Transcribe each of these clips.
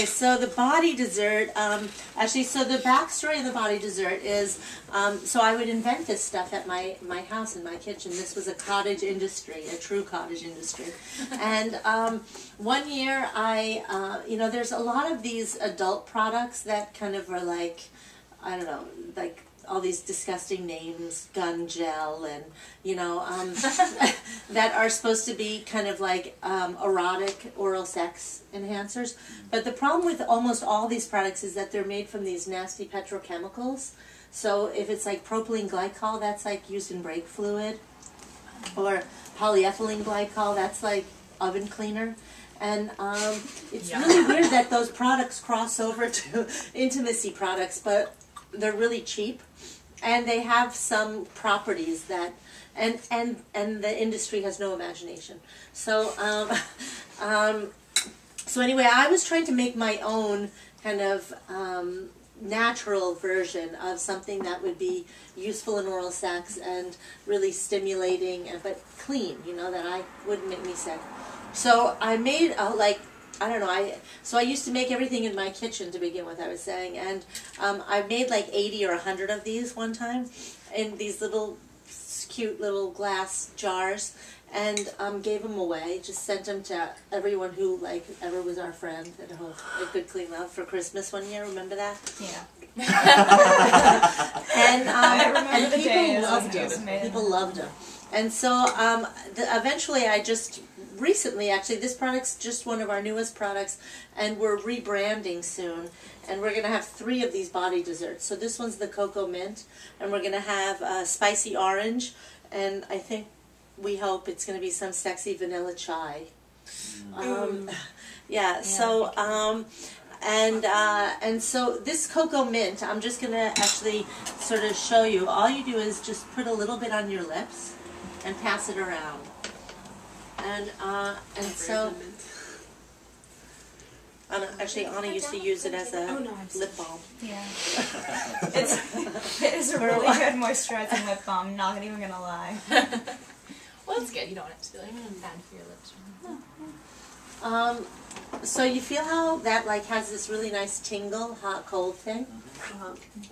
So the body dessert, actually, so the backstory of the body dessert is, so I would invent this stuff at my house in my kitchen. This was a cottage industry, a true cottage industry. And one year there's a lot of these adult products that kind of are like, I don't know, like all these disgusting names, gun gel, and that are supposed to be kind of like erotic oral sex enhancers. But the problem with almost all these products is that they're made from these nasty petrochemicals. So if it's like propylene glycol, that's like used in brake fluid, or polyethylene glycol, that's like oven cleaner. And it's really weird that those products cross over to intimacy products, but they're really cheap, and they have some properties that, and the industry has no imagination. So so anyway, I was trying to make my own kind of natural version of something that would be useful in oral sex and really stimulating, but clean, that wouldn't make me sick. So I made so I used to make everything in my kitchen to begin with, I was saying, and I made like 80 or 100 of these one time in these little cute little glass jars, and gave them away, just sent them to everyone who ever was our friend at home at Good Clean Love for Christmas one year. Remember that? Yeah. And I remember the people days. loved them. People loved them. And so eventually recently, actually, this product's just one of our newest products, and we're rebranding soon, and we're going to have 3 of these body desserts. So this one's the cocoa mint, and we're going to have spicy orange, and we hope it's going to be some sexy vanilla chai. And so this cocoa mint, I'm just going to actually sort of show you. All you do is just put a little bit on your lips and pass it around. And so, actually, Anna used to use it as a lip balm. Yeah. It is a really good moisturizing lip balm, not even going to lie. Well, it's good. You don't want it to be bad for your lips. So you feel how that has this really nice tingle, hot, cold thing?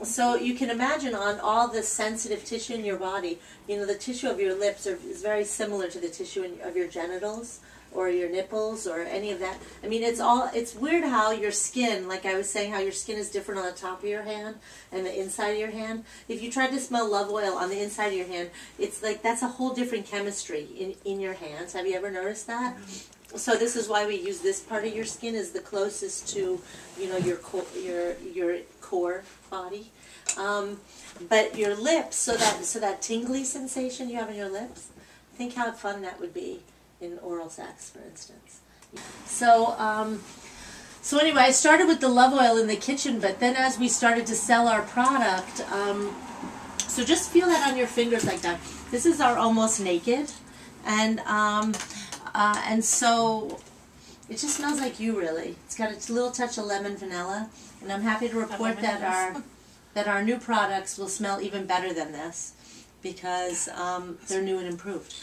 So you can imagine on all the sensitive tissue in your body, the tissue of your lips is very similar to the tissue of your genitals or your nipples or any of that. I mean, it's weird how your skin, like I was saying, how your skin is different on the top of your hand and the inside of your hand. If you tried to smell love oil on the inside of your hand, it's like that's a whole different chemistry in your hands. Have you ever noticed that? So this is why we use this part of your skin is the closest to, your core body. But your lips, so that tingly sensation you have in your lips, think how fun that would be in oral sex, for instance. So anyway, I started with the love oil in the kitchen, but then as we started to sell our product, so just feel that on your fingers like that. This is our almost naked, and so it just smells like you, really. It's got a little touch of lemon vanilla, and I'm happy to report that our new products will smell even better than this because they're new and improved.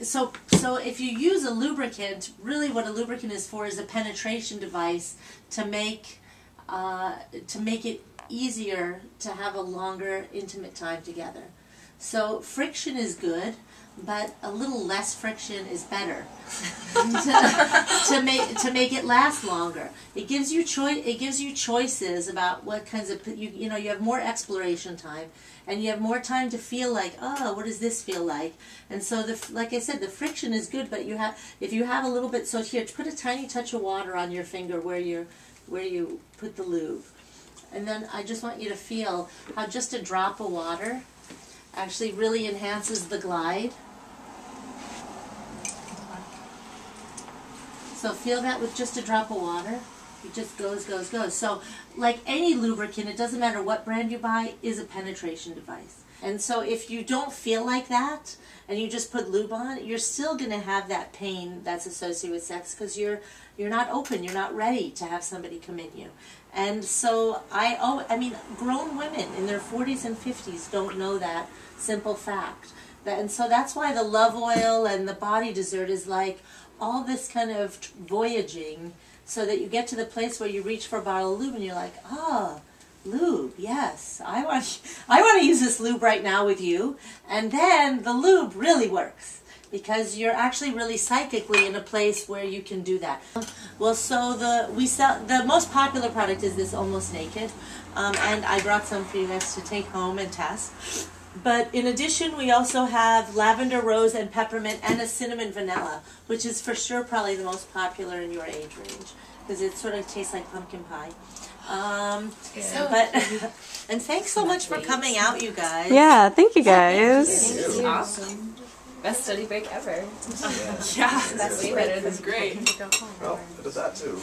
So if you use a lubricant, really what a lubricant is for is a penetration device to make it easier to have a longer intimate time together. So friction is good, but a little less friction is better to make it last longer. It gives you choices about what kinds of you have more exploration time, and you have more time to feel like, oh, what does this feel like? And so like I said, the friction is good, but if you have a little bit, so here, put a tiny touch of water on your finger where you put the lube, and then I just want you to feel how just a drop of water actually really enhances the glide. So feel that with just a drop of water. It just goes, goes, goes. So like any lubricant, it doesn't matter what brand you buy, is a penetration device. And so if you don't feel like that, and you just put lube on, you're still going to have that pain that's associated with sex because you're not open, you're not ready to have somebody come in you. And so I mean, grown women in their 40s and 50s don't know that simple fact. And so that's why the love oil and the body dessert is like, all this kind of voyaging so that you get to the place where you reach for a bottle of lube and you're like, oh, lube, yes, I want to use this lube right now with you. And then the lube really works because you're actually really psychically in a place where you can do that. Well, so the most popular product is this Almost Naked, and I brought some for you guys to take home and test. But in addition, we also have lavender, rose, and peppermint, and a cinnamon vanilla, which is for sure probably the most popular in your age range because it sort of tastes like pumpkin pie. And thanks so much for coming out, you guys. Yeah, thank you guys. This is awesome. Best study break ever. Yeah, that's way better. That's great. Well, it is that too.